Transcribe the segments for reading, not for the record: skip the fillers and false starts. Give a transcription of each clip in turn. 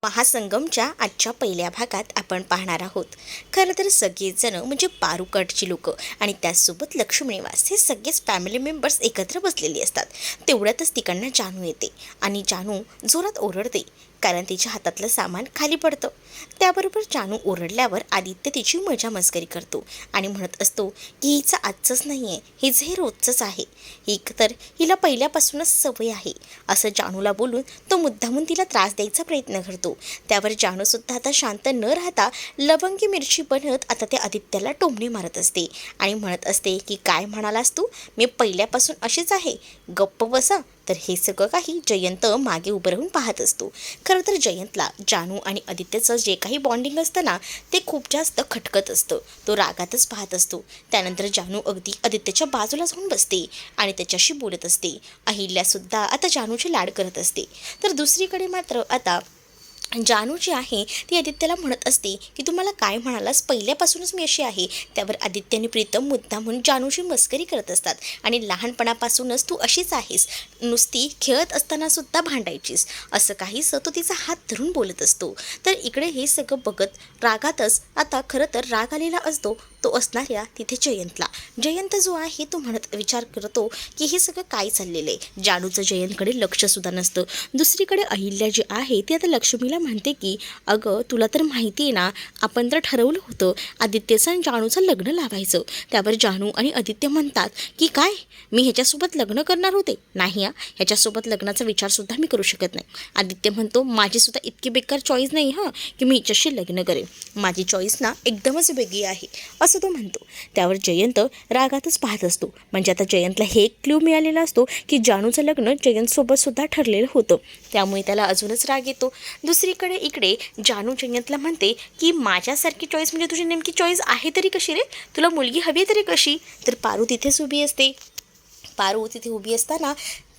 महासंगमच्या आजच्या पहिल्या भागात आपण पाहणार आहोत. खरं तर सगळेजण म्हणजे पारुकडची लोक आणि त्याचसोबत लक्ष्मी निवास हे सगळेच फॅमिली मेंबर्स एकत्र बसलेली असतात. तेवढ्यातच तिकडनं जानू येते आणि जानू जोरात ओरडते कारण तिच्या हातातलं सामान खाली पडतं. त्याबरोबर जानू ओरडल्यावर आदित्य तिची मजा मस्करी करतो आणि म्हणत असतो की हिचं आजचंच नाही आहे, हिचं हे रोजचंच आहे, ही तर हिला पहिल्यापासूनच सवय आहे असं जानूला बोलून तो मुद्दामून तिला त्रास द्यायचा प्रयत्न करतो. त्यावर जानूसुद्धा आता शांत न राहता लवंगी मिरची बनत आता ते आदित्याला टोमणे मारत असते आणि म्हणत असते की काय म्हणालास तू, मी पहिल्यापासून अशीच आहे, गप्प बसा. तर हे सगळं काही जयंत मागे उभं राहून पाहत असतो. खरं तर जयंतला जानू आणि आदित्यचं जे काही बॉन्डिंग असतं ना ते खूप जास्त खटकत असतं. तो रागातच पाहत असतो. त्यानंतर जानू अगदी आदित्यच्या बाजूला जाऊन बसते आणि त्याच्याशी बोलत असते. अहिल्यासुद्धा आता जानूचे लाड करत असते. तर दुसरीकडे मात्र आता जानू जी आहे ती आदित्यला म्हणत असते की तू मला काय म्हणालास, पहिल्यापासूनच मी अशी आहे. त्यावर आदित्य आणि प्रीतम मुद्दा म्हणून जानूची मस्करी करत असतात आणि लहानपणापासूनच तू अशीच आहेस, नुसती खेळत असताना सुद्धा भांडायचीस, असं काहीसं तो तिचा हात धरून बोलत असतो. तर इकडे हे सगळं बघत रागातच आता खरं तर राग आलेला असतो तो असणाऱ्या तिथे जयंतला. जयंत जो आहे तो म्हणत विचार करतो की हे सगळं काय चाललेलं आहे. जानूचं जयंतकडे लक्षसुद्धा नसतं. दुसरीकडे अहिल्या जी आहे ती आता लक्ष्मीला म्हणते की अगं तुला तर माहिती आहे ना, आपण तर ठरवलं होतं आदित्यचं आणि जानूचं लग्न लावायचं. त्यावर जानू आणि आदित्य म्हणतात की काय, मी ह्याच्यासोबत लग्न करणार होते, नाही ह्याच्यासोबत लग्नाचा विचारसुद्धा मी करू शकत नाही. आदित्य म्हणतो माझीसुद्धा इतकी बेकार चॉईस नाही की मी हिच्याशी लग्न करेन, माझी चॉईस ना एकदमच वेगळी आहे असं तो म्हणतो. त्यावर जयंत रागातच पाहत असतो. म्हणजे आता जयंतला हे एक क्ल्यू मिळालेला असतो की जानूचं लग्न जयंतसोबत सुद्धा ठरलेलं होतं, त्यामुळे त्याला अजूनच राग येतो. दुसरीकडे इकडे जानू जयंतला म्हणते की माझ्यासारखी चॉईस म्हणजे तुझी नेमकी चॉईस आहे तरी कशी रे, तुला मुलगी हवी तरी कशी. तर पारू तिथेच उभी असते. पारू तिथे उभी असताना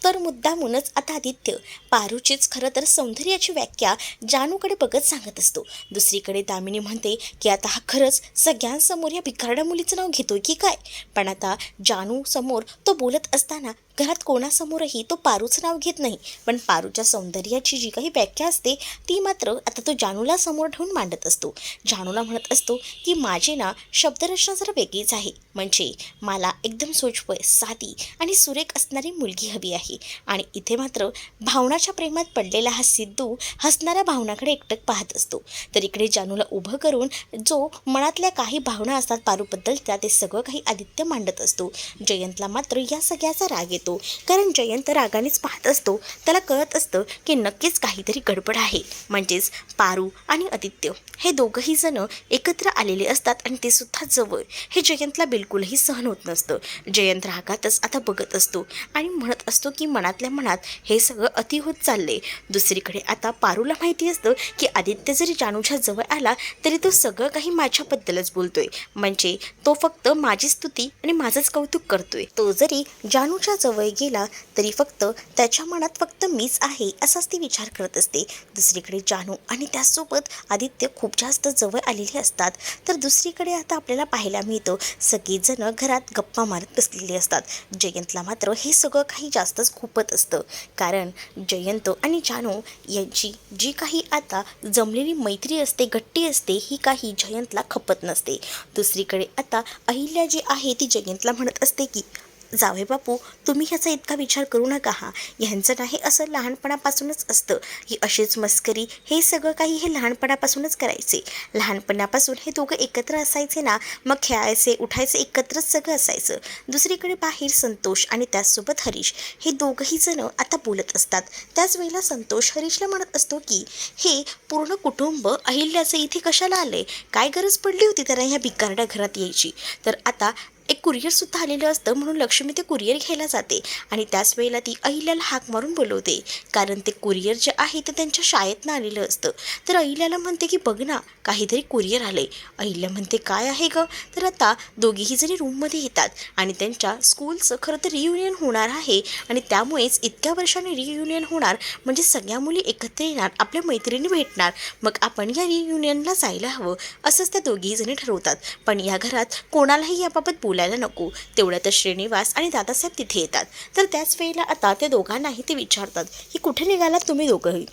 तर मुद्दामूनच आता आदित्य पारूचीच खरं तर सौंदर्याची व्याख्या जानूकडे बघत सांगत असतो. दुसरीकडे दामिनी म्हणते की आता हा खरंच सगळ्यांसमोर या भिकारड्या मुलीचं नाव घेतोय की काय. पण आता जानू समोर तो बोलत असताना घरात कोणासमोरही तो पारूचं नाव घेत नाही, पण पारूच्या सौंदर्याची जी काही व्याख्या असते ती मात्र आता तो जानूला समोर ठेवून मांडत असतो. जानूला म्हणत असतो की माझी ना शब्दरचना जरा वेगळीच आहे, म्हणजे मला एकदम सोजवळ, साधी आणि सुरेख असणारी मुलगी हवी आहे. आणि इथे मात्र भावनाच्या प्रेमात पडलेला हा सिद्धू हसणाऱ्या भावनाकडे एकटक पाहत असतो. तर इकडे जानूला उभं करून जो मनातल्या काही भावना असतात पारूबद्दल त्या ते सगळं काही आदित्य मांडत असतो. जयंतला मात्र या सगळ्याचा राग येतो, कारण जयंत रागानेच पाहत असतो. त्याला कळत असतं की नक्कीच काहीतरी गडबड आहे. म्हणजेच पारू आणि आदित्य हे दोघंही जण एकत्र आलेले असतात आणि ते सुद्धा जवळ. हे जयंतला बिलकुलही सहन होत नसतं. जयंत रागातच आता बघत असतो आणि म्हणत असतो की मनातल्या मनात हे सगळं अति होत चालले. दुसरीकडे आता पारूला माहिती असतं की आदित्य जरी जानूच्या जवळ आला तरी तो सगळं काही माझ्याबद्दलच बोलतोय, म्हणजे तो फक्त माझी स्तुती आणि माझंच कौतुक करतोय. तो जरी जानूच्या जवळ गेला तरी फक्त त्याच्या मनात फक्त मीच आहे असाच ती विचार करत असते. दुसरीकडे जानू आणि त्यासोबत आदित्य खूप जास्त जवळ आलेले असतात. तर दुसरीकडे आता आपल्याला पाहायला मिळतं सगळेजण घरात गप्पा मारत बसलेले असतात. जयंतला मात्र हे सगळं काही जास्तच खूपच असतं, कारण जयंत आणि जानू यांची जी काही आता जमलेली मैत्री असते, गट्टी असते, ही काही जयंतला खपत नसते. दुसरीकडे आता अहिल्या जी आहे ती जयंतला म्हणत असते की जावे बापू, तुम्ही ह्याचा इतका विचार करू नका, ह्यांचं नाही असं लहानपणापासूनच असतं, ही अशीच मस्करी हे सगळं काही हे लहानपणापासूनच करायचे. लहानपणापासून हे दोघं एकत्र असायचे ना, मग खेळायचे उठायचे एकत्रच सगळं असायचं. दुसरीकडे बाहेर संतोष आणि त्याचसोबत हरीश हे दोघंही जण आता बोलत असतात. त्याच वेळेला संतोष हरीशला म्हणत असतो की हे पूर्ण कुटुंब अहिल्याचं इथे कशाला आले, काय गरज पडली होती त्यांना ह्या भिकारड्या घरात यायची. तर आता एक कुरिअरसुद्धा आलेलं असतं, म्हणून लक्ष्मी ते कुरिअर घ्यायला जाते आणि त्याच वेळेला ती अहिल्याला हाक मारून बोलवते, कारण ते कुरिअर जे आहे ते त्यांच्या शाळेतनं आलेलं असतं. तर अहिल्याला म्हणते की बघ ना, काहीतरी कुरिअर आले. अहिल्या म्हणते काय आहे गं. तर आता दोघीही जणी रूममध्ये येतात आणि त्यांच्या स्कूलचं खरं तर रियुनियन होणार आहे आणि त्यामुळेच इतक्या वर्षांनी रियुनियन होणार म्हणजे सगळ्या मुली एकत्र येणार, आपल्या मैत्रिणी भेटणार, मग आपण या रियुनियनला जायला हवं असंच त्या दोघीही जणी ठरवतात. पण या घरात कोणालाही याबाबत बोलायला नको. तेवढ्यातच श्रीनिवास आणि दादासाहेब तिथे येतात. तर त्याच वेळेला आता त्या दोघांनाही ते विचारतात की कुठे निघालात तुम्ही दोघंही.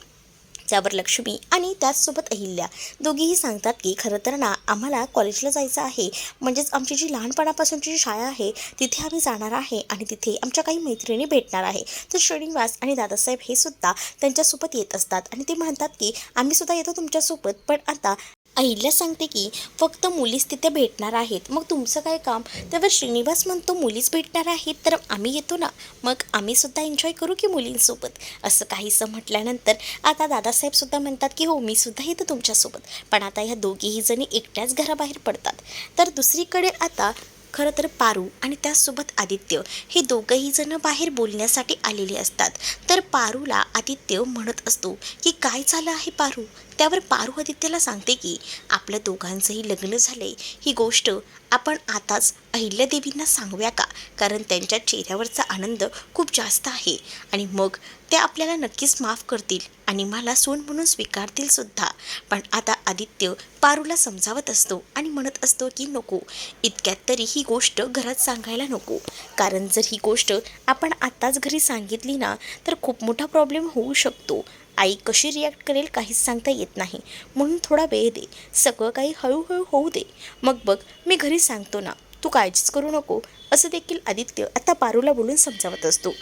त्यावर लक्ष्मी आणि त्याचसोबत अहिल्या दोघीही सांगतात की खरं तर ना आम्हाला कॉलेजला जायचं आहे, म्हणजेच आमची जी लहानपणापासूनची जी शाळा आहे तिथे आम्ही जाणार आहे आणि तिथे आमच्या काही मैत्रिणी भेटणार आहे. तर श्रीनिवास आणि दादासाहेब हे सुद्धा त्यांच्यासोबत येत असतात आणि ते म्हणतात की आम्ही सुद्धा येतो तुमच्यासोबत. पण आता अहिल्या सांगते की फक्त मुलीच तिथे भेटणार आहेत, मग तुमचं काय काम. त्यावर श्रीनिवास म्हणतो मुलीच भेटणार आहेत तर आम्ही येतो ना, मग आम्ही सुद्धा एन्जॉय करू की मुलींसोबत. असं काहीसं म्हटल्यानंतर आता दादासाहेबसुद्धा म्हणतात की हो मी सुद्धा येतो तुमच्यासोबत. पण आता ह्या दोघीही जणी एकट्याच घराबाहेर पडतात. तर दुसरीकडे आता खरं तर पारू आणि त्याचसोबत आदित्य हे दोघंही जण बाहेर बोलण्यासाठी आलेले असतात. तर पारूला आदित्य म्हणत असतो की काय झालं आहे पारू. त्यावर पारू आदित्यला सांगते की आपल्या दोघांचंही लग्न झालंय, ही गोष्ट आपण आताच अहिल्यादेवींना सांगूया का, कारण त्यांच्या चेहऱ्यावरचा आनंद खूप जास्त आहे आणि मग ते आपल्याला नक्कीच माफ करतील आणि मला सून म्हणून स्वीकारतील सुद्धा. पण आता आदित्य पारूला समजावत असतो आणि म्हणत असतो की नको, इतक्यात तरी ही गोष्ट घरात सांगायला नको, कारण जर ही गोष्ट आपण आत्ताच घरी सांगितली ना तर खूप मोठा प्रॉब्लेम होऊ शकतो. आई कशी रिॲक्ट करेल काहीच सांगता येत नाही, म्हणून थोडा वेळ दे, सगळं काही हळूहळू होऊ दे, मग बघ मी घरी सांगतो ना, तू काळजीच करू नको, असं देखील आदित्य आता पारूला बोलून समजावत असतो.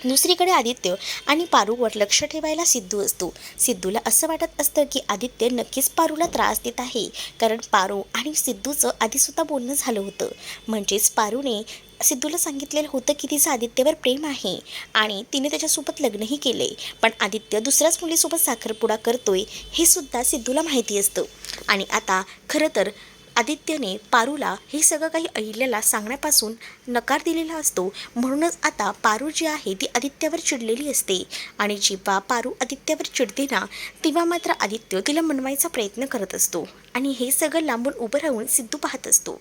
दुसरीकडे आदित्य आणि पारूवर लक्ष ठेवायला सिद्धू असतो. सिद्धूला असं वाटत असतं की आदित्य नक्कीच पारूला त्रास देत आहे, कारण पारू आणि सिद्धूचं आधीसुद्धा बोलणं झालं होतं. म्हणजेच पारूने सिद्धूला सांगितलेलं होतं की तिचं आदित्यवर प्रेम आहे आणि तिने त्याच्यासोबत लग्नही केले, पण आदित्य दुसऱ्याच मुलीसोबत साखरपुडा करतोय हे सुद्धा सिद्धूला माहिती असतं. आणि आता खरं तर आदित्यने पारूला हे सगळं काही अहिल्याला सांगण्यापासून नकार दिलेला असतो. म्हणूनच आता पारू जी आहे ती आदित्यावर चिडलेली असते आणि जेव्हा पारू आदित्यावर चिडते ना तेव्हा मात्र आदित्य तिला मनवायचा प्रयत्न करत असतो आणि हे सगळं लांबून उभं राहून सिद्धू पाहत असतो.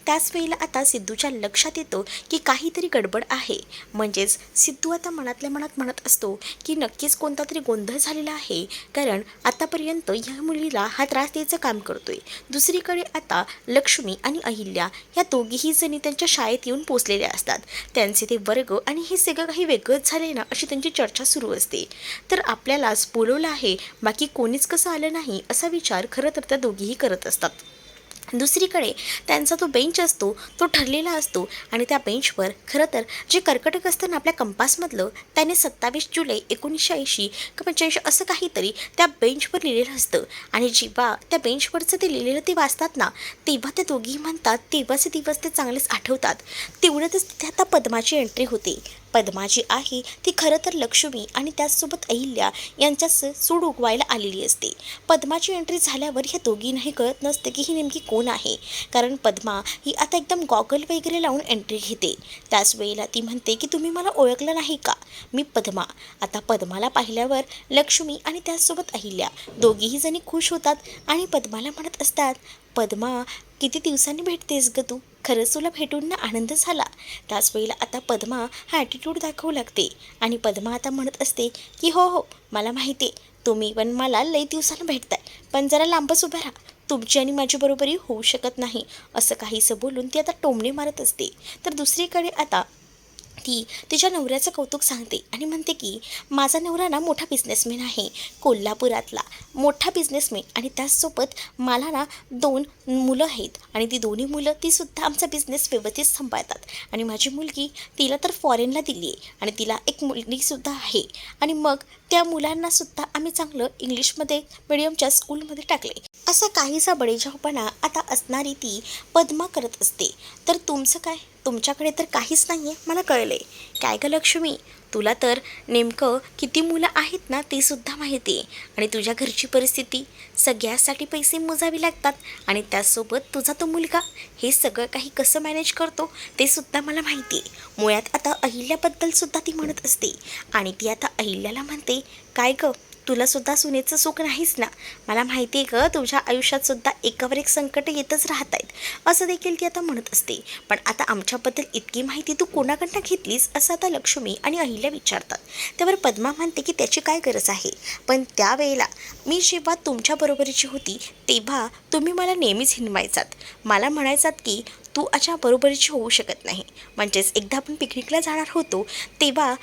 त्याच वेळेला आता सिद्धूच्या लक्षात येतं की काहीतरी गडबड आहे. म्हणजेच सिद्धू आता मनातल्या मनात म्हणत असतो की नक्कीच कोणता तरी गोंधळ झालेला आहे, कारण आतापर्यंत या मुलीला हा त्रास द्यायचं काम करतोय. दुसरीकडे आता लक्ष्मी आणि अहिल्या या दोघीही जणी त्यांच्या शाळेत येऊन पोचलेल्या असतात. त्यांचे ते वर्ग आणि हे सगळं काही वेगळंच झाले ना अशी त्यांची चर्चा सुरू असते. तर आपल्यालाच बोलवलं आहे, बाकी कोणीच कसं आलं नाही असा विचार खरं तर त्या दोघीही करत असतात. दुसरीकडे त्यांचा तो बेंच असतो तो ठरलेला असतो आणि त्या बेंचवर खरं तर जे कर्कटक असतं ना आपल्या कंपासमधलं, त्याने 27 जुलै 1980 का 85 असं काहीतरी त्या बेंचवर लिहिलेलं असतं. आणि जेव्हा त्या बेंचवरचं ते लिहिलेलं ते वाचतात ना तेव्हा ते दोघीही म्हणतात तेव्हाचे दिवस ते चांगलेच आठवतात. तेवढ्यातच तिथे आता पद्माची एंट्री होते. पद्मा जी आहे ती खरं तर लक्ष्मी आणि त्याचसोबत अहिल्या यांच्यात सूड उगवायला आलेली असते. पद्माची एंट्री झाल्यावर ह्या दोघींनाही कळत नसतं की ही नेमकी कोण आहे, कारण पद्मा ही आता एकदम गॉगल वगैरे लावून एंट्री घेते. त्याच वेळेला ती म्हणते की तुम्ही मला ओळखलं नाही का, मी पद्मा. आता पद्माला पाहिल्यावर लक्ष्मी आणि त्याचसोबत अहिल्या दोघीही जणी खुश होतात आणि पद्माला म्हणत असतात पद्मा किती दिवसांनी भेटतेस ग तू, खरंच तुला भेटून ना आनंद झाला. त्याच वेळेला आता पद्मा हा ॲटिट्यूड दाखवू लागते आणि पद्मा आता म्हणत असते की हो हो मला माहिती आहे तुम्ही पण मला लई दिवसानं भेटताय, पण जरा लांबच उभ्या राहा, तुमची आणि माझी बरोबरी होऊ शकत नाही, असं काहीसं बोलून ती आता टोमणे मारत असते. तर दुसरीकडे आता ती तिच्या नवऱ्याचं कौतुक सांगते आणि म्हणते की माझा नवरा ना मोठा बिझनेसमॅन आहे, कोल्हापुरातला मोठा बिझनेसमॅन, आणि त्याचसोबत मला ना 2 मुलं आहेत आणि ती दोन्ही मुलं तीसुद्धा आमचा बिझनेस व्यवस्थित सांभाळतात आणि माझी मुलगी तिला तर फॉरेनला दिली आहे आणि तिला एक मुलगीसुद्धा आहे आणि मग त्या मुलांनासुद्धा आम्ही चांगलं इंग्लिशमध्ये मिडियमच्या स्कूलमध्ये टाकले. असा काहीसा बडेजावपणा आता असणारी ती पद्मा करत असते. तर तुमचं काय, तुमच्याकडे तर काहीच नाही आहे मला कळलं आहे. काय गं लक्ष्मी, तुला तर नेमकं किती मुलं आहेत ना ते सुद्धा माहिती आहे आणि तुझ्या घरची परिस्थिती, सगळ्यासाठी पैसे मोजावे लागतात आणि त्याचसोबत तुझा तो मुलगा हे सगळं काही कसं मॅनेज करतो ते सुद्धा मला माहिती आहे. मुळात आता अहिल्याबद्दलसुद्धा ती म्हणत असते आणि ती आता अहिल्याला म्हणते काय गं तुलासुद्धा सुनेचं सुख नाहीच ना, मला माहिती आहे गं तुझ्या आयुष्यातसुद्धा एकावर एक संकट येतच राहत आहेत, असं देखील ती आता म्हणत असते. पण आता आमच्याबद्दल इतकी माहिती तू कोणाकडनं घेतलीस असं आता लक्ष्मी आणि अहिल्या विचारतात. त्यावर पद्मा म्हणते की त्याची काय गरज आहे, पण त्यावेळेला मी जेव्हा तुमच्या बरोबरीची होती तेव्हा तुम्ही मला नेहमीच हिणवायचात, मला म्हणायचात की तू अशा बरोबरीची होऊ शकत नाही. म्हणजेच एकदा आपण पिकनिकला जाणार होतो तेव्हा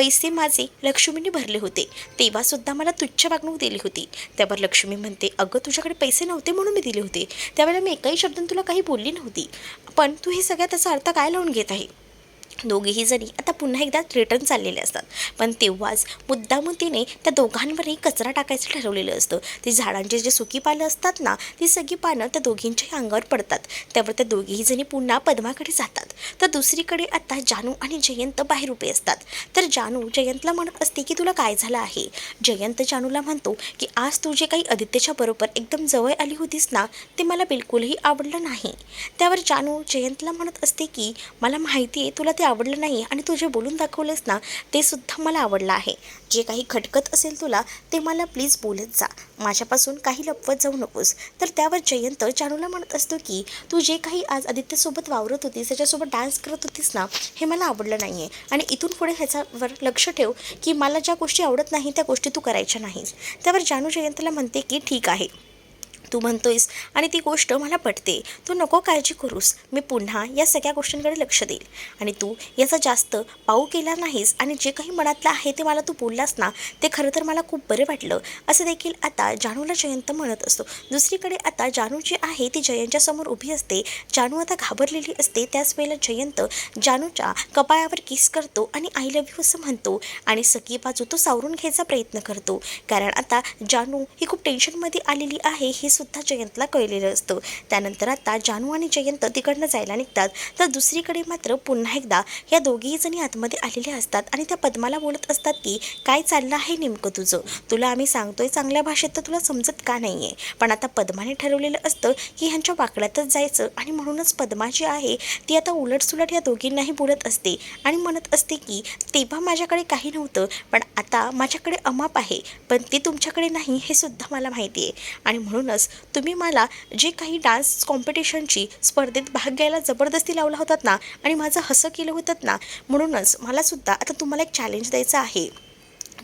पैसे माझे लक्ष्मीने भरले होते, तेव्हासुद्धा मला तुच्छ वागणूक दिली होती. त्यावर लक्ष्मी म्हणते, अगं तुझ्याकडे पैसे नव्हते म्हणून मी दिले होते, त्यावेळेला मी एकाही शब्दाने तुला काही बोलली नव्हती, पण तू हे सगळ्या त्याचा अर्थ काय लावून घेत आहे. दोघेही जणी आता पुन्हा एकदा रिटर्न चाललेले असतात, पण तेव्हाच मुद्दामून तिने त्या दोघांवरही कचरा टाकायचं ठरवलेलं असतं. ती झाडांची जी सुकी पानं असतात ना, ती सगळी पानं त्या दोघींच्याही अंगावर पडतात. त्यावर त्या दोघीही जणी पुन्हा पद्माकडे जातात. तर दुसरीकडे आता जानू आणि जयंत बाहेर उभे असतात. तर जानू जयंतला म्हणत असते की तुला काय झालं आहे. जयंत जानूला म्हणतो की आज तू जे काही आदित्यच्या बरोबर एकदम जवळ आली होतीस ना, ते मला बिलकुलही आवडलं नाही. त्यावर जानू जयंतला म्हणत असते की मला माहिती आहे तुला ते आवडलं नाही, आणि तू जे बोलून दाखवलेस ना ते सुद्धा मला आवडलं आहे. जे काही खटकत असेल तुला ते मला प्लीज बोलत जा, माझ्यापासून काही लपवत जाऊ नकोस. तर त्यावर जयंत जानूला म्हणत असतो की तू जे काही आज आदित्यसोबत वावरत होतीस, त्याच्यासोबत डान्स करत होतीस ना, हे मला आवडलं नाही आहे, आणि इथून पुढे ह्याच्यावर लक्ष ठेव की मला ज्या गोष्टी आवडत नाही त्या गोष्टी तू करायच्या नाहीस. त्यावर जानू जयंतला म्हणते की ठीक आहे, तू म्हणतोयस आणि ती गोष्ट मला पटते, तू नको काळजी करूस, मी पुन्हा या सगळ्या गोष्टींकडे लक्ष देईल, आणि तू याचा जास्त पाऊ केला नाहीस, आणि जे काही मनातलं आहे ते मला तू बोललास ना, ते खरं तर मला खूप बरं वाटलं, असं देखील आता जानूला जयंत म्हणत असतो. दुसरीकडे आता जानू जी आहे ती जयंतच्या समोर उभी असते. जानू आता घाबरलेली असते. त्याच वेळेला जयंत जानूच्या कपाळावर किस करतो आणि आय लव्ह यू असं म्हणतो, आणि सगळी बाजू तो सावरून घ्यायचा प्रयत्न करतो, कारण आता जानू ही खूप टेन्शनमध्ये आलेली आहे हे सुद्धा जयंतला कळलेलं असतं. त्यानंतर आता जानू आणि जयंत तिकडनं जायला निघतात. तर दुसरीकडे मात्र पुन्हा एकदा या दोघीही जणी आतमध्ये आलेल्या असतात, आणि त्या पद्माला बोलत असतात की काय चाललं आहे नेमकं तुझं, तुला आम्ही सांगतोय चांगल्या भाषेत तर तुला समजत का नाही आहे. पण आता पद्माने ठरवलेलं असतं की ह्यांच्या वाकड्यातच जायचं, आणि म्हणूनच पद्मा जी आहे ती आता उलटसुलट या दोघींनाही बोलत असते आणि म्हणत असते की तेव्हा माझ्याकडे काही नव्हतं, पण आता माझ्याकडे अमाप आहे, पण ते तुमच्याकडे नाही हे सुद्धा मला माहिती आहे, आणि म्हणूनच तुम्ही मला जे काही डान्स कॉम्पिटिशनची स्पर्धेत भाग घ्यायला जबरदस्ती लावला होतात ना, आणि माझं हसं केलं होतं ना, म्हणूनच मलासुद्धा आता तुम्हाला एक चॅलेंज द्यायचं आहे.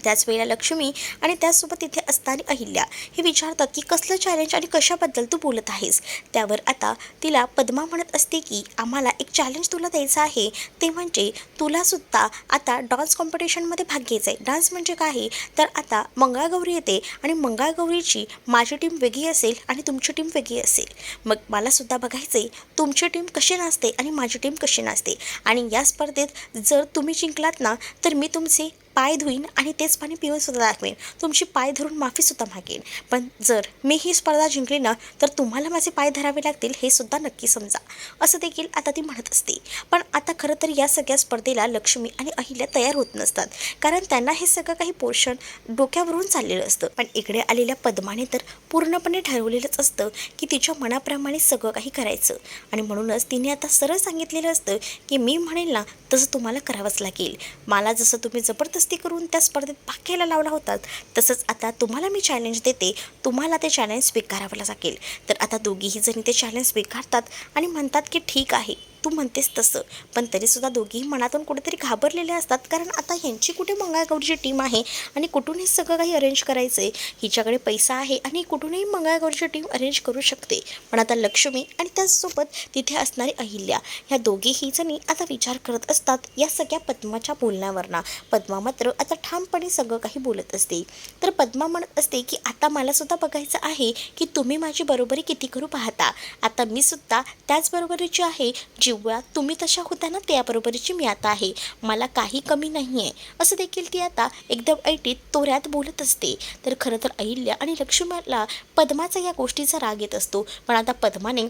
त्याच वेळेला लक्ष्मी आणि त्याचसोबत तिथे असणारी अहिल्या हे विचारतात की कसलं चॅलेंज आणि कशाबद्दल तू बोलत आहेस. त्यावर आता तिला पद्मा म्हणत असते की आम्हाला एक चॅलेंज तुला द्यायचं आहे, ते म्हणजे तुलासुद्धा आता डान्स कॉम्पिटिशनमध्ये भाग घ्यायचा आहे. डान्स म्हणजे काय, तर आता मंगळागौरी येते, आणि मंगळागौरीची माझी टीम वेगळी असेल आणि तुमची टीम वेगळी असेल. मग मलासुद्धा बघायचं आहे तुमची टीम कशी नाचते आणि माझी टीम कशी नाचते, आणि या स्पर्धेत जर तुम्ही जिंकलात ना, तर मी तुमचे पाय धुईन आणि तेच पाणी पिऊनसुद्धा दाखवेन, तुमची पाय धरून माफीसुद्धा मागेन. पण जर मी ही स्पर्धा जिंकली ना, तर तुम्हाला माझे पाय धरावे लागतील हे सुद्धा नक्की समजा, असं देखील आता ती म्हणत असते. पण आता खरं तर या सगळ्या स्पर्धेला लक्ष्मी आणि अहिल्या तयार होत नसतात, कारण त्यांना हे सगळं काही पोर्शन डोक्यावरून चाललेलं असतं. पण इकडे आलेल्या पद्माने तर पूर्णपणे ठरवलेलंच असतं की तिच्या मनाप्रमाणे सगळं काही करायचं, आणि म्हणूनच तिने आता सरळ सांगितलेलं असतं की मी म्हणेल ना तसं तुम्हाला करावंच लागेल. मला जसं तुम्ही जबरदस्ती करून त्या स्पर्धेत भाग घ्यायला लावला होतात, तसंच आता तुम्हाला मी चॅलेंज देते, तुम्हाला ते चॅलेंज स्वीकारावं लागेल. तर आता दोघीही जणी ते चॅलेंज स्वीकारतात आणि म्हणतात की ठीक आहे तू म्हणतेस तसं. पण तरीसुद्धा दोघीही मनातून कुठेतरी घाबरलेले असतात, कारण आता ह्यांची कुठे मंगळागौरीची टीम आहे आणि कुठूनही सगळं काही अरेंज करायचं आहे. हिच्याकडे पैसा आहे आणि कुठूनही मंगळागौरीची टीम अरेंज करू शकते. पण आता लक्ष्मी आणि त्याचसोबत तिथे असणारी अहिल्या ह्या दोघीही जणी आता विचार करत असतात या सगळ्या पद्माच्या बोलण्यावरनं. पद्मा मात्र आता ठामपणे सगळं काही बोलत असते. तर पद्मा म्हणत असते की आता मलासुद्धा बघायचं आहे की तुम्ही माझी बरोबरी किती करू पाहता. आता मी सुद्धा त्याच बरोबरीची आहे, जेव्हा तुम्ही तशा होता ना त्याबरोबरीची मी आता आहे, मला काही कमी नाही आहे, असं देखील ती आता एकदम ऐटीत तोऱ्यात बोलत असते. तर खरं तर अहिल्या आणि लक्ष्मीला पद्माचा या गोष्टीचा राग येत असतो. पण आता पद्माने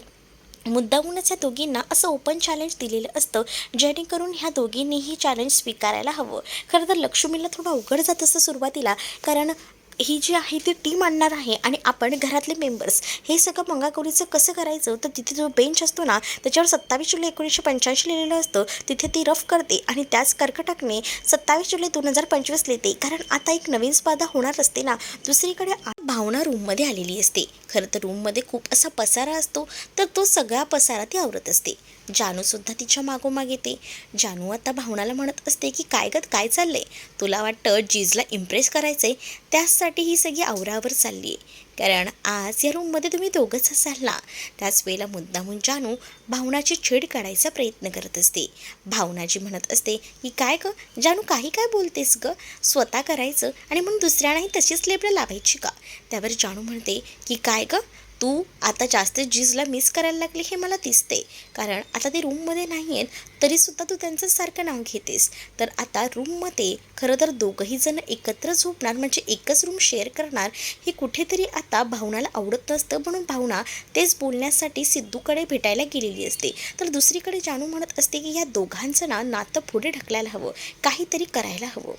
मुद्दामूनच या दोघींना असं ओपन चॅलेंज दिलेलं असतं, जेणेकरून ह्या दोघींनीही चॅलेंज स्वीकारायला हवं. खरं तर लक्ष्मीला थोडं अवघड जात असतं सुरुवातीला, कारण ही जी आहे ती टीम आणणार आहे आणि आपण घरातले मेंबर्स हे सगळं मंगळागौरीचं कसं करायचं. तर तिथे जो बेंच असतो ना त्याच्यावर 27 जुलै 1985 लिहिलेलं असतं, तिथे ती रफ करते आणि त्याच कर्कटकने 27 जुलै 2025 लिहिते, कारण आता एक नवीन स्पर्धा होणार असते ना. दुसरीकडे भावना रूममध्ये आलेली असते. खरं तर रूममध्ये खूप असा पसारा असतो, तर तो सगळा पसारा ती आवरत असते. जानूसुद्धा तिच्या मागोमाग येते. जानू आता भावनाला म्हणत असते की काय चाललंय, तुला वाटतं जीजला इम्प्रेस करायचं आहे, त्याचसाठी ही सगळी आवरावर चालली आहे. कारण आज या रूममध्ये तुम्ही दोघंच असाल ना. त्याच वेळेला मुद्दामून जानू भावनाची छेड काढायचा प्रयत्न करत असते. भावनाजी म्हणत असते की काय ग जानू, काही काय बोलतेस ग, स्वतः करायचं आणि म्हणून दुसऱ्यांनाही तशीच लेबलं लावायची का. त्यावर जानू म्हणते की काय ग, तू आता जास्त जीजला मिस करायला लागली हे मला दिसते. कारण आता ते रूममध्ये नाही आहेत तरीसुद्धा तू त्यांचं सारखं नाव घेतेस. तर आता रूममध्ये खरं तर दोघंही जण एकत्र झोपणार म्हणजे एकच रूम शेअर करणार हे कुठेतरी आता भावनाला आवडत नसतं. म्हणून भावना तेच बोलण्यासाठी सिद्धूकडे भेटायला गेलेली असते. तर दुसरीकडे जानू म्हणत असते की या दोघांचं नातं पुढे ढकलायला हवं, काहीतरी करायला हवं.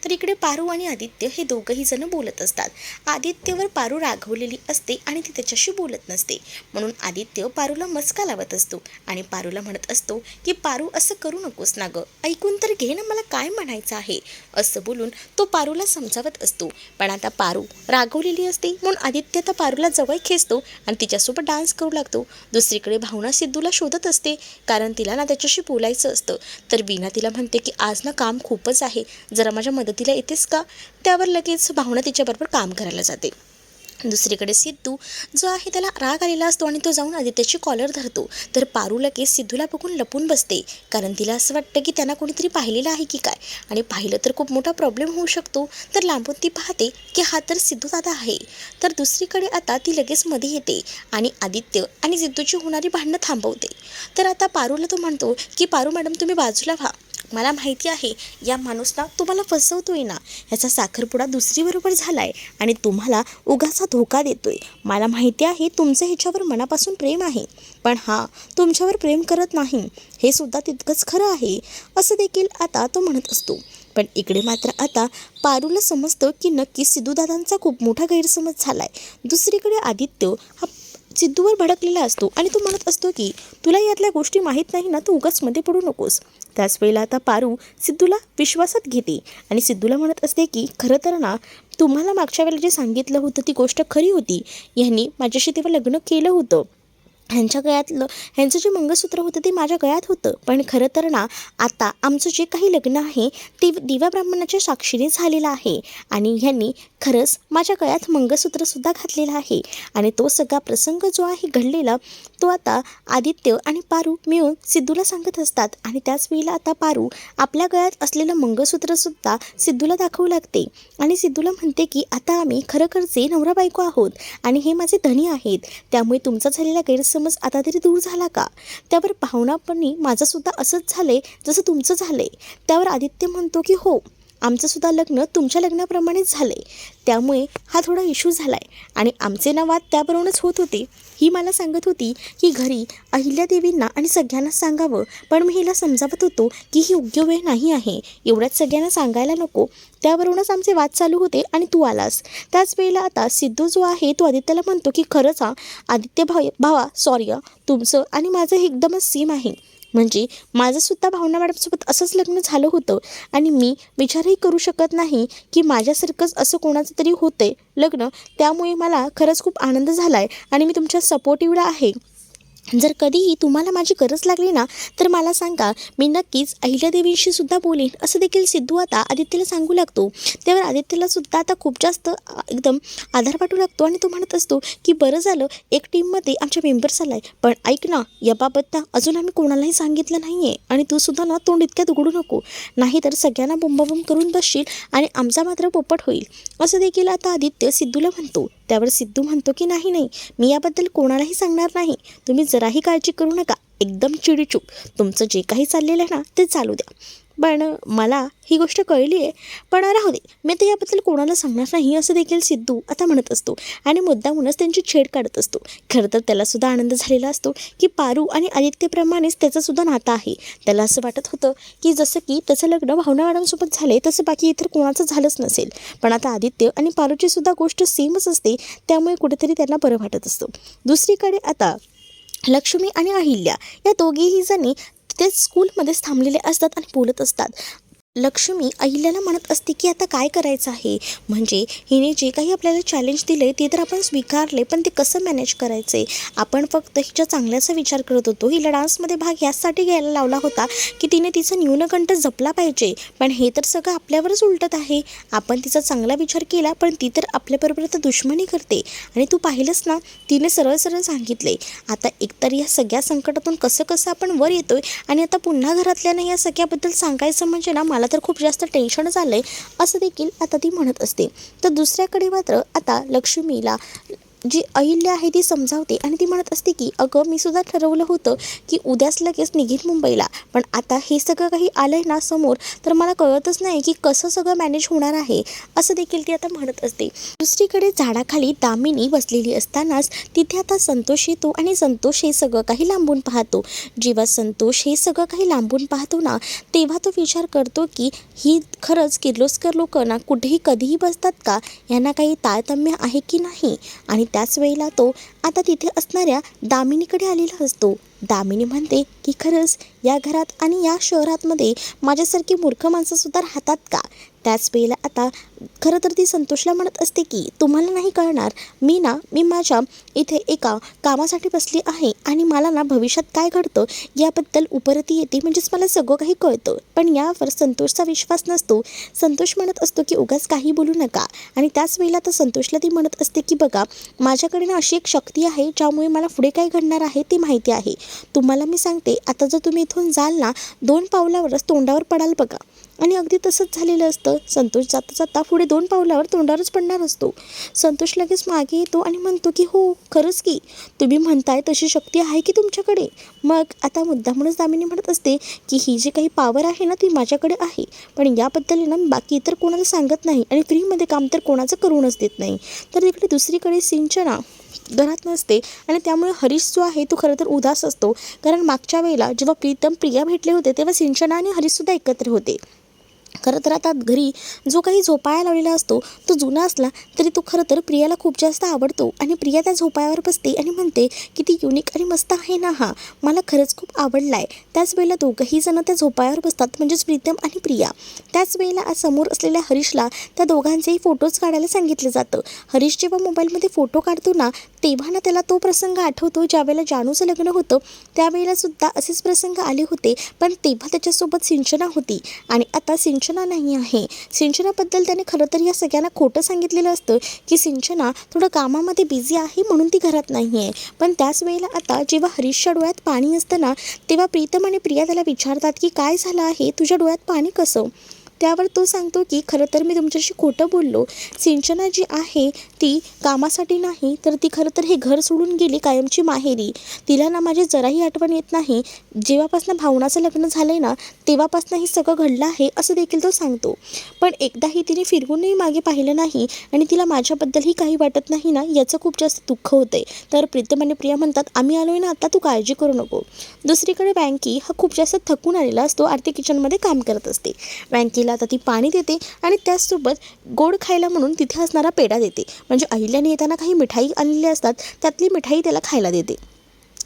तर इकडे पारू आणि आदित्य हे दोघंही जण बोलत असतात. आदित्यवर पारू रागवलेली असते आणि ती त्याच्याशी बोलत नसते. म्हणून आदित्य पारूला मस्का लावत असतो आणि पारूला म्हणत असतो की पारू असं करू नकोस ना गं, ऐकून तर घे ना मला काय म्हणायचं आहे. असं बोलून तो पारूला समजावत असतो. पण आता पारू रागवलेली असते म्हणून आदित्य आता पारूला जवळ खेचतो आणि तिच्यासोबत डान्स करू लागतो. दुसरीकडे भावना सिद्धूला शोधत असते कारण तिला त्याच्याशी बोलायचं असतं. तर वीणा तिला म्हणते की आज काम खूपच आहे, जरा माझ्या मदतीला येतेस का. त्यावर लगेच भावना तिच्याबरोबर काम करायला जाते. दुसरीकडे सिद्धू जो आहे त्याला राग आलेला असतो आणि तो जाऊन आदित्यची कॉलर धरतो. तर पारू लगेच सिद्धूला बघून लपून बसते कारण तिला असं वाटतं की त्यांना कोणीतरी पाहिलेलं आहे की काय, आणि पाहिलं तर खूप मोठा प्रॉब्लेम होऊ शकतो. तर लांबून ती पाहते की हा तर सिद्धू दादा आहे. तर दुसरीकडे आता ती लगेच मध्ये येते आणि आदित्य आणि सिद्धूची होणारी भांडणं थांबवते. तर आता पारूला तो म्हणतो की पारू मॅडम तुम्ही बाजूला व्हा, मला माहिती आहे या माणूसला तुम्हाला फसवतोय ना, ह्याचा साखरपुडा दुसरीबरोबर झाला आहे आणि तुम्हाला उगाचा धोका देतोय. मला माहिती आहे तुमचं ह्याच्यावर मनापासून प्रेम आहे, पण हा तुमच्यावर प्रेम करत नाही हे सुद्धा तितकंच खरं आहे, असं देखील आता तो म्हणत असतो. पण इकडे मात्र आता पारूला समजतं की नक्की सिद्धूदादांचा खूप मोठा गैरसमज झाला आहे. दुसरीकडे आदित्य हा सिद्धूवर भडकलेला असतो आणि तो म्हणत असतो की तुला यातल्या गोष्टी माहीत नाही ना, तू उगाच मध्ये पडू नकोस. त्याच वेळेला आता पारू सिद्धूला विश्वासात घेते आणि सिद्धूला म्हणत असते की खरं तर तुम्हाला मागच्या वेळेला जे सांगितलं होतं ती गोष्ट खरी होती. ह्यांनी माझ्याशी तेव्हा लग्न केलं होतं, ह्यांचं जे मंगळसूत्र होतं ते माझ्या गळ्यात होतं. पण खरं तर आता आमचं जे काही लग्न आहे ते दिव्या ब्राह्मणाच्या साक्षीने झालेलं आहे आणि ह्यांनी खरंच माझ्या गळ्यात मंगळसूत्रसुद्धा घातलेलं आहे. आणि तो सगळा प्रसंग जो आहे घडलेला तो आता आदित्य आणि पारू मिळून सिद्धूला सांगत असतात. आणि त्याच वेळेला आता पारू आपल्या गळ्यात असलेलं मंगळसूत्रसुद्धा सिद्धूला दाखवू लागते आणि सिद्धूला म्हणते की आता आम्ही खरोखरचे नवरा बायको आहोत आणि हे माझे धनी आहेत, त्यामुळे तुमचा झालेला गैरसमज आता तरी दूर झाला का. त्यावर भावनापणी माझंसुद्धा असंच झालंय जसं तुमचं झालंय. त्यावर आदित्य म्हणतो की हो, आमचंसुद्धा लग्न तुमच्या लग्नाप्रमाणेच झालं आहे, त्यामुळे हा थोडा इश्यू झाला आहे आणि आमचे वाद त्यावरूनच होत होते. ही मला सांगत होती की घरी अहिल्यादेवींना आणि सगळ्यांना सांगावं, पण मी हिला समजावत होतो की ही योग्य वेळ नाही आहे, एवढ्याच सगळ्यांना सांगायला नको. त्यावरूनच आमचे वाद चालू होते आणि तू आलास. त्याच वेळेला आता सिद्धू जो आहे तो आदित्यला म्हणतो की खरंच आदित्य भावा सॉरी, तुमचं आणि माझं हे एकदमच सेम आहे. म्हणजे माझंसुद्धा भावना मॅडमसोबत असंच लग्न झालं होतं आणि मी विचारही करू शकत नाही की माझ्यासारखंच असं कोणाचं तरी होतंय लग्न. त्यामुळे मला खरंच खूप आनंद झाला आहे आणि मी तुमच्या सपोर्टिव्हला आहे. जर कधीही तुम्हाला माझी गरज लागली ना तर मला सांगा, मी नक्कीच अहिल्यादेवींशी सुद्धा बोलेन, असं देखील सिद्धू आता आदित्यला सांगू लागतो. त्यावर आदित्यला सुद्धा आता खूप जास्त एकदम आधार वाटू लागतो आणि तो म्हणत असतो की बरं झालं एक टीममध्ये आमच्या मेंबर्स आला आहे, पण ऐक ना याबाबत अजून आम्ही कोणालाही सांगितलं नाही आहे आणि तू सुद्धा तोंड इतक्यात उघडू नको, नाही तर सगळ्यांना बोंबाबोंब करून बसशील आणि आमचा मात्र पोपट होईल, असं देखील आता आदित्य सिद्धूला म्हणतो. त्यावर सिद्धू म्हणतो की नाही मी याबद्दल कोणालाही सांगणार नाही, तुम्ही जराही काळजी करू नका, एकदम चिडीचूप तुमचं जे काही चाललेलं आहे ते चालू द्या. पण मला ही गोष्ट कळली आहे, पण राहू दे, मी तर याबद्दल कोणाला सांगणार नाही, असं देखील सिद्धू आता म्हणत असतो आणि मुद्दामूनच त्यांची छेड काढत असतो. खरं तर त्यालासुद्धा आनंद झालेला असतो की पारू आणि आदित्यप्रमाणेच त्याचंसुद्धा नातं आहे. त्याला असं वाटत होतं की जसं की त्याचं लग्न भावना मॅडमसोबत झाले तसं बाकी इतर कोणाचं झालंच नसेल, पण आता आदित्य आणि पारूची सुद्धा गोष्ट सेमच असते, त्यामुळे कुठेतरी त्यांना बरं वाटत असतं. दुसरीकडे आता लक्ष्मी आणि अहिल्या या दोघीही जणी ते स्कूलमध्येच थांबलेले असतात आणि बोलत असतात. लक्ष्मी अहिल्याला म्हणत असते की आता काय करायचं आहे. म्हणजे हिने जे काही आपल्याला चॅलेंज दिले ते तर आपण स्वीकारले, पण ते कसं मॅनेज करायचे. आपण फक्त हिच्या चांगल्याचा विचार करत होतो. हिला डान्समध्ये भाग यासाठी घ्यायला लावला होता की तिने तिचा न्यूनकंठ जपला पाहिजे, पण हे तर सगळं आपल्यावरच उलटत आहे. आपण तिचा चांगला विचार केला, पण ती तर आपल्याबरोबर आता दुश्मनी करते. आणि तू पाहिलंस ना, तिने सरळ सरळ सांगितले. आता एकतर या सगळ्या संकटातून कसं कसं आपण वर येतोय, आणि आता पुन्हा घरातल्यानं या सगळ्याबद्दल सांगायचं म्हणजे ना, मला तर खूप जास्त टेन्शन झालं आहे, असं देखील आता ती म्हणत असते. तर दुसऱ्याकडे मात्र आता लक्ष्मीला जी अहिल्या आहे ती समजावते आणि ती म्हणत असते की अगं, मी सुद्धा ठरवलं होतं की उद्याच लगेच निघेन मुंबईला, पण आता हे सगळं काही आलं आहे ना समोर, तर मला कळतच नाही की कसं सगळं मॅनेज होणार आहे, असं देखील ती आता म्हणत असते. दुसरीकडे झाडाखाली दामिनी बसलेली असतानाच तिथे आता संतोष येतो आणि संतोष हे सगळं काही लांबून पाहतो. जेव्हा संतोष हे सगळं काही लांबून पाहतो ना, तेव्हा तो विचार करतो की ही खरंच किर्लोस्कर लोक ना कुठेही कधीही बसतात का, यांना काही तारतम्य आहे की नाही. आणि त्याच वेळेला तो आता तिथे असणाऱ्या दामिनीकडे आलेला असतो. दामिनी म्हणते की खरंच या घरात आणि या शहरातमध्ये माझ्यासारखी मूर्ख माणसंसुद्धा राहतात का. त्याच वेळेला आता खरं तर ती संतोषला म्हणत असते की तुम्हाला नाही कळणार, मी माझ्या इथे एका कामासाठी बसली आहे आणि मला ना भविष्यात काय घडतं याबद्दल उपरती येते, म्हणजेच मला सगळं काही कळतं. पण यावर संतोषचा विश्वास नसतो. संतोष म्हणत असतो की उगाच काही बोलू नका. आणि त्याच वेळेला तर संतोषला ती म्हणत असते की बघा, माझ्याकडे ना अशी एक शक्ती आहे ज्यामुळे मला पुढे काय घडणार आहे ते माहिती आहे. तुम्हाला मी सांगते, आता जर तुम्ही इथून जाल ना, 2 पावलावरच तोंडावर पडाल बघा. आणि अगदी तसंच झालेलं असतं. संतोष जाता जाता पुढे 2 पावलावर तोंडावरच पडणार असतो. संतोष लगेच मागे येतो आणि म्हणतो की हो, खरंच की तुम्ही म्हणताय तशी शक्ती आहे की तुमच्याकडे. मग आता मुद्दामूनच दामिनी म्हणत असते की ही जी काही पॉवर आहे ना, ती माझ्याकडे आहे, पण याबद्दल ना बाकी इतर कोणाला सांगत नाही आणि फ्रीमध्ये काम तर कोणाचं करूनच देत नाही. तर तिकडे दुसरीकडे सिंचना घरात नसते आणि त्यामुळे हरीश जो आहे तो खरं तर उदास असतो. कारण मागच्या वेळेला जेव्हा प्रीतम प्रिया भेटले होते तेव्हा सिंचना आणि हरीशसुद्धा एकत्र होते. खरं तर आता घरी जो काही झोपाळा लावलेला असतो तो जुना असला तरी तो खरं तर प्रियाला खूप जास्त आवडतो. आणि प्रिया त्या झोपाळ्यावर बसते आणि म्हणते की ती युनिक आणि मस्त आहे ना, हा मला खरंच खूप आवडला आहे. त्याच वेळेला दोघंही जण त्या झोपाळ्यावर बसतात, म्हणजेच प्रीतम आणि प्रिया. त्याच वेळेला आज समोर असलेल्या हरीशला त्या दोघांचेही फोटोज काढायला सांगितलं जातं. हरीश जेव्हा मोबाईलमध्ये फोटो काढतो ना, तेव्हा ना त्याला तो प्रसंग आठवतो ज्यावेळेला जानूचं लग्न होतं, त्यावेळेला सुद्धा असेच प्रसंग आले होते, पण तेव्हा त्याच्यासोबत सिंचना होती आणि आता सिंचना नाही आहे. सिंचनाबद्दल त्याने खरं तर या सगळ्यांना खोटं सांगितलेलं असतं की सिंचना थोडं कामामध्ये बिझी आहे म्हणून ती घरात नाही आहे. पण त्याच वेळेला आता जेव्हा हरीशच्या डोळ्यात पाणी असतं ना, तेव्हा प्रीतम आणि प्रिया त्याला विचारतात की काय झालं आहे, तुझ्या डोळ्यात पाणी कसं. त्यावर तो सांगतो की खरं तर मी तुमच्याशी खोटं बोललो. सिंचना जी आहे ती कामासाठी नाही, तर ती खरं तर हे घर सोडून गेली कायमची माहेरी. तिला ना माझी जराही आठवण येत नाही. जेव्हापासून भावनाचं लग्न झालं आहे ना, तेव्हापासून हे सगळं घडलं आहे, असं देखील तो सांगतो. पण एकदाही तिने फिरवूनही मागे पाहिलं नाही आणि तिला माझ्याबद्दलही काही वाटत नाही ना, याचं खूप जास्त दुःख होतंय. तर प्रीतम आणि प्रिया म्हणतात आम्ही आलो आहे ना, आता तू काळजी करू नको. दुसरीकडे वँकी हा खूप जास्त थकून आलेला असतो. आरती किचनमध्ये काम करत असते. वँकीला आता ती पाणी देते आणि त्याचसोबत गोड खायला म्हणून तिथे असणारा पेढा देते. म्हणजे अहिल्याने येताना काही मिठाई आणलेली असतात, त्यातली मिठाई त्याला खायला देते.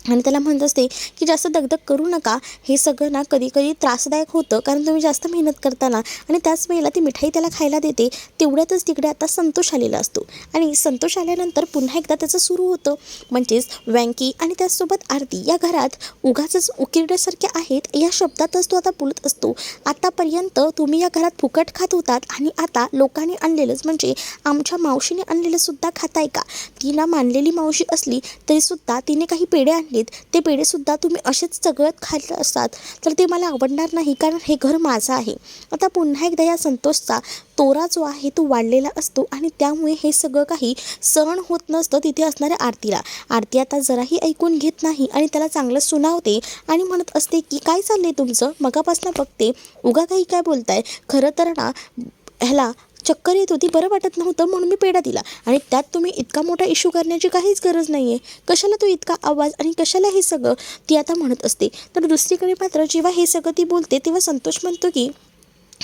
आणि त्याला म्हणत असते की जास्त दगदग करू नका, हे सगळं ना कधी कधी त्रासदायक होतं कारण तुम्ही जास्त मेहनत करताना. आणि त्याच वेळेला ती मिठाई त्याला खायला देते. तेवढ्यातच तिकडे आता संतोष आलेला असतो आणि संतोष आल्यानंतर पुन्हा एकदा त्याचं सुरू होतं. म्हणजेच वँकी आणि त्याचसोबत आरती या घरात उगाचच उकिरड्यासारख्या आहेत या शब्दातच तो आता बोलत असतो. आतापर्यंत तुम्ही या घरात फुकट खात होतात आणि आता लोकांनी आणलेलंच, म्हणजे आमच्या मावशीने आणलेलं सुद्धा खाताय का. ती ना मानलेली मावशी असली तरीसुद्धा तिने काही पेढे आणलेत, ते पेढेसुद्धा तुम्ही असेच सगळं खाल्लं असतात तर ते मला आवडणार नाही, कारण हे घर माझं आहे. आता पुन्हा एकदा या संतोषचा तोरा जो आहे तो वाढलेला असतो आणि त्यामुळे हे सगळं काही सहन होत नसतं तिथे असणाऱ्या आरतीला. आरती आता जराही ऐकून घेत नाही आणि त्याला चांगलं सुनावते आणि म्हणत असते की काय चाललंय तुमचं, मगापासून बघते उगा काही काय बोलताय. खरं तर ना ह्याला चक्कर येत होती, बरं वाटत नव्हतं म्हणून मी पेढा दिला, आणि त्यात तुम्ही इतका मोठा इश्यू करण्याची काहीच गरज नाही आहे. कशाला तो इतका आवाज आणि कशाला हे सगळं, ती आता म्हणत असते. तर दुसरीकडे मात्र जेव्हा हे सगळं ती बोलते तेव्हा संतोष म्हणतो की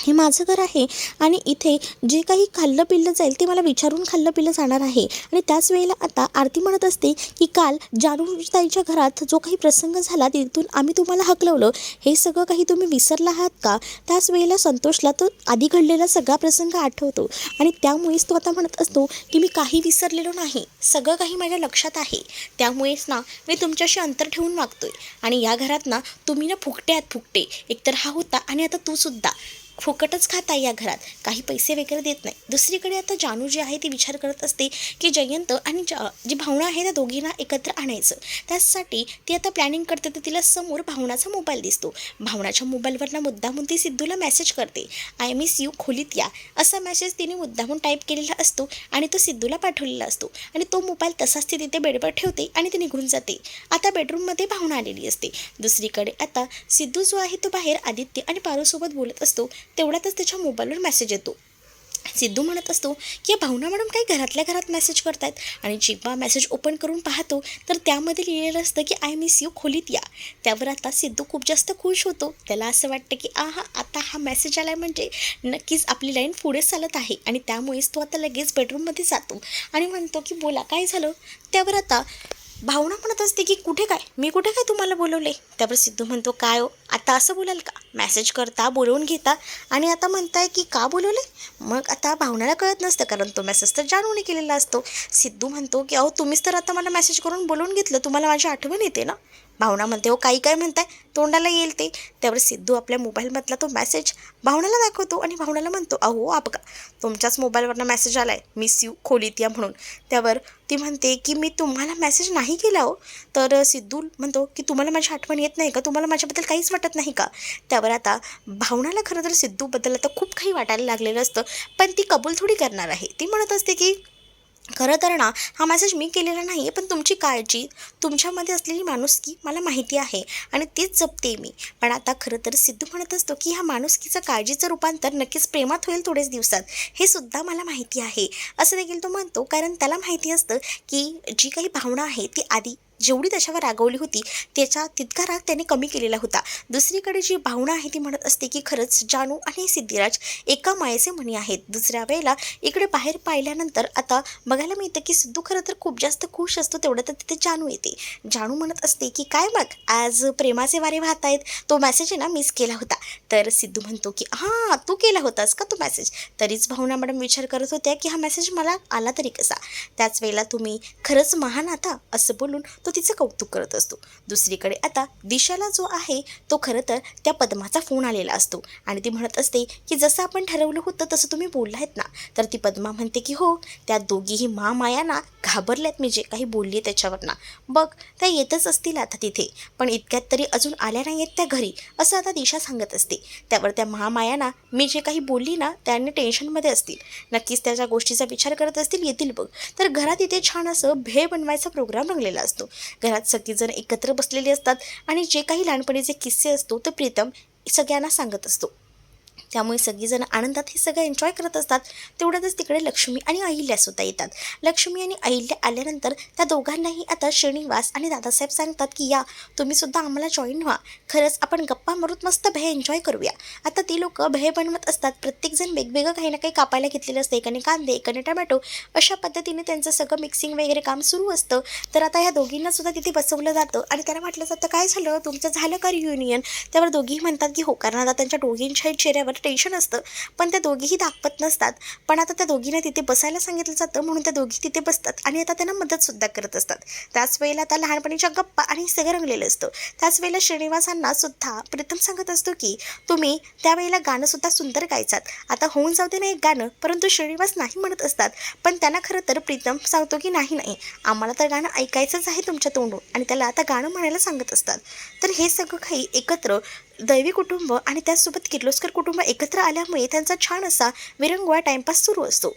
हे माझं घर आहे आणि इथे जे काही खाल्लं पिल्लं जाईल ते मला विचारून खाल्लं पिल्लं जाणार आहे. आणि त्याच वेळेला आता आरती म्हणत असते की काल जानूताईच्या घरात जो काही प्रसंग झाला तिथून आम्ही तुम्हाला हकलवलं, हे सगळं काही तुम्ही विसरला आहात का? त्याच वेळेला संतोषला तो आधी घडलेला सगळा प्रसंग आठवतो आणि त्यामुळेच तो आता म्हणत असतो की मी काही विसरलेलो नाही, सगळं काही माझ्या लक्षात आहे. त्यामुळेच ना मी तुमच्याशी अंतर ठेवून वागतोय आणि या घरात ना तुम्ही ना फुकटे आहात, फुकटे. एकतर हा होता आणि आता तू सुद्धा फुकटच खाता या घरात, काही पैसे वगैरे देत नाही. दुसरीकडे आता जानू जी आहे ती विचार करत असते की जयंत आणि जी भावना आहे त्या दोघींना एकत्र आणायचं. त्यासाठी ती आता प्लॅनिंग करते तर तिला समोर भावनाचा मोबाईल दिसतो. भावनाच्या मोबाईलवरनं मुद्दामून ती सिद्धूला मेसेज करते, आय मिस यू, खोलीत या, असा मेसेज तिने मुद्दामून टाईप केलेला असतो आणि तो सिद्धूला पाठवलेला असतो. आणि तो मोबाईल तसाच ती तिथे बेडवर ठेवते आणि ती निघून जाते. आता बेडरूममध्ये भावना आलेली असते. दुसरीकडे आता सिद्धू जो आहे तो बाहेर आदित्य आणि पारूसोबत बोलत असतो. तेवढ्यातच त्याच्या मोबाईलवर मेसेज येतो. सिद्धू म्हणत असतो की भावना मॅडम काही घरातल्या घरात मेसेज करतायत आणि जेव्हा मेसेज ओपन करून पाहतो तर त्यामध्ये लिहिलेलं असतं की आय मिस यू, खोलीत या. त्यावर आता सिद्धू खूप जास्त खुश होतो. त्याला असं वाटतं की आता हा मेसेज आलाय म्हणजे नक्कीच आपली लाईन पुढे चालत आहे. आणि त्यामुळेच तो आता लगेच बेडरूममध्ये जातो आणि म्हणतो की बोला काय झालं. त्यावर आता भावना म्हणत असते की कुठे काय, मी कुठे काय तुम्हाला बोलवले. त्यावर सिद्धू म्हणतो काय हो, आता असं बोलाल का? मेसेज करता, बोलवून घेता आणि आता म्हणताय की का बोलवले. मग आता भावनाला कळत नसतं कारण तो मेसेज तर जानूने केलेला असतो. सिद्धू म्हणतो की अहो तुम्हीच तर आता मला मेसेज करून बोलवून घेतलं, तुम्हाला माझी आठवण येते ना. भावना म्हणते हो काही काय म्हणताय, तोंडाला येईल ते. त्यावर सिद्धू आपल्या मोबाईलमधला तो मेसेज भावनाला दाखवतो आणि भावनाला म्हणतो अहो बघा तुमच्याच मोबाईलवरनं मेसेज आला आहे, मिस यू, खोलीत या म्हणून. त्यावर ती म्हणते की मी तुम्हाला मेसेज नाही केला हो. तर सिद्धू म्हणतो की तुम्हाला माझी आठवण येत नाही का, तुम्हाला माझ्याबद्दल काहीच वाटत नाही का. त्यावर आता भावनाला खरं तर सिद्धूबद्दल आता खूप काही वाटायला लागलेलं असतं, पण ती कबूल थोडी करणार आहे. ती म्हणत असते की खरं तर ना हा मेसेज मी केलेला नाही आहे, पण तुमची काळजी, तुमच्यामध्ये असलेली माणुसकी मला माहिती आहे आणि तेच जपते मी. पण आता खरं तर सिद्धू म्हणत असतो की ह्या माणुसकीचं, काळजीचं रूपांतर नक्कीच प्रेमात होईल थोडेच दिवसात, हे सुद्धा मला माहिती आहे, असं देखील तो म्हणतो. कारण त्याला माहिती असतं की जी काही भावना आहे ती आधी जेवढी त्याच्यावर रागवली होती त्याचा तितका राग त्याने कमी केलेला होता. दुसरीकडे जी भावना आहे ती म्हणत असते की खरंच जानू आणि सिद्धिराज एका मायेचे मणी आहेत. दुसऱ्या वेळेला इकडे बाहेर पाहिल्यानंतर आता बघायला मिळतं की सिद्धू खरं तर खूप जास्त खुश असतो. तेवढं तर तिथे जानू येते. जानू म्हणत असते की काय मग आज प्रेमाचे वारे वाहत आहेत, तो मेसेज आहे ना मिस केला होता. तर सिद्धू म्हणतो की हां तू केला होतास का तो मेसेज. तरीच भावना मॅडम विचार करत होत्या की हा मेसेज मला आला तरी कसा. त्याच वेळेला तुम्ही खरंच महान आता, असं बोलून तो तिचं कौतुक करत असतो. दुसरीकडे आता दिशाला जो आहे तो खरं तर त्या पद्माचा फोन आलेला असतो आणि ती म्हणत असते की जसं आपण ठरवलं होतं तसं तुम्ही बोललात ना. तर ती पद्मा म्हणते की हो, त्या दोघीही माया ना घाबरल्यात मी जे काही बोलली त्याच्यावर ना. बघ त्या येतच असतील आता तिथे, पण इतक्यात तरी अजून आल्या नाही आहेत त्या घरी, असं आता दिशा सांगत असते. त्यावर त्या महामाया ना मी जे काही बोलली ना त्याने टेन्शनमध्ये असतील, नक्कीच त्याच्या गोष्टीचा विचार करत असतील, येतील बघ. तर घरात इथे छान असं भेळ बनवायचा प्रोग्राम रंगलेला असतो. घरात सगळीजण एकत्र बसलेली असतात आणि जे काही लहानपणीचे किस्से असतो तर प्रीतम सगळ्यांना सांगत असतो. त्यामुळे सगळीजण आनंदात हे सगळं एन्जॉय करत असतात. तेवढ्यातच तिकडे लक्ष्मी आणि अहिल्यासुद्धा येतात. लक्ष्मी आणि अहिल्या आल्यानंतर त्या दोघांनाही आता श्रीनिवास आणि दादासाहेब सांगतात की या तुम्हीसुद्धा आम्हाला जॉईन व्हा, खरंच आपण गप्पा मारूत मस्त भेळ एन्जॉय करूया. आता ती लोक भेळ बनवत असतात. प्रत्येकजण वेगवेगळं काही ना काही कापायला घेतलेलं असतं, एकाने कांदे, एकाने टमॅटो, अशा पद्धतीने त्यांचं सगळं मिक्सिंग वगैरे काम सुरू असतं. तर आता ह्या दोघींनासुद्धा तिथे बसवलं जातं आणि त्यांना म्हटलं जातं काय झालं तुमचं, झालं का रियुनियन. त्यावर दोघीही म्हणतात की हो, कारण आता त्यांच्या दोघींच्याही चेहऱ्यावर टेन्शन असतं, पण त्या दोघीही दाखवत नसतात. पण आता त्या दोघींना तिथे बसायला सांगितलं जातं म्हणून त्या दोघी तिथे बसतात आणि आता त्यांना मदतसुद्धा करत असतात. त्याच वेळेला आता लहानपणीच्या गप्पा आणि सगळं रंगलेलं असतं. त्याच वेळेला श्रीनिवासांना सुद्धा प्रीतम सांगत असतो की तुम्ही त्यावेळेला गाणंसुद्धा सुंदर गायचात, आता होऊन जाऊ दे ना एक गाणं. परंतु श्रीनिवास नाही म्हणत असतात, पण त्यांना खरं तर प्रीतम सांगतो की नाही नाही आम्हाला तर गाणं ऐकायचंच आहे तुमच्या तोंडून, आणि त्याला आता गाणं म्हणायला सांगत असतात. तर हे सगळं काही एकत्र दैवी कुटुंब आणि त्याचसोबत किर्लोस्कर कुटुंब एकत्र आल्यामुळे त्यांचा छान असा विरंगुळा टाईमपास सुरू असतो.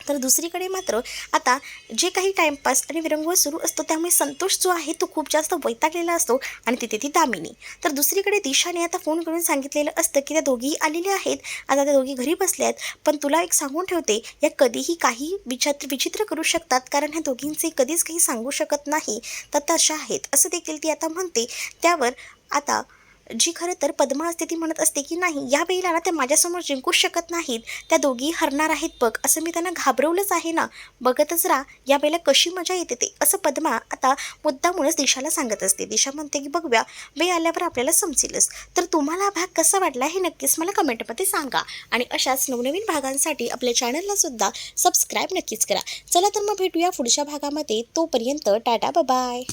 तर दुसरीकडे मात्र आता जे काही टाईमपास आणि विरंगुळा सुरू असतो त्यामुळे संतोष जो आहे तो खूप जास्त वैतागलेला असतो आणि तिथे ती दामिनी. तर दुसरीकडे दिशाने आता फोन करून सांगितलेलं असतं की त्या दोघीही आलेल्या आहेत, आता त्या दोघी घरी बसल्या आहेत, पण तुला एक सांगून ठेवते या कधीही काही विचित्र करू शकतात, कारण ह्या दोघींचे कधीच काही सांगू शकत नाही तर तशा आहेत, असं देखील ती आता म्हणते. त्यावर आता जी खरं तर पद्मा असते ती म्हणत असते की नाही या वेळेला ना त्या माझ्यासमोर जिंकूच शकत नाहीत, त्या दोघी हरणार आहेत बघ, असं मी त्यांना घाबरवलंच आहे ना, बघतच राहा या वेळेला कशी मजा येते ते, असं पद्मा आता मुद्दामूनच दिशाला सांगत असते. दिशा म्हणते की बघूया वेळ आल्यावर आपल्याला समजेलच. तर तुम्हाला हा भाग कसा वाटला हे नक्कीच मला कमेंटमध्ये सांगा आणि अशाच नवनवीन भागांसाठी आपल्या चॅनलला सुद्धा सबस्क्राईब नक्कीच करा. चला तर मग भेटूया पुढच्या भागामध्ये. तोपर्यंत टाटा बाय.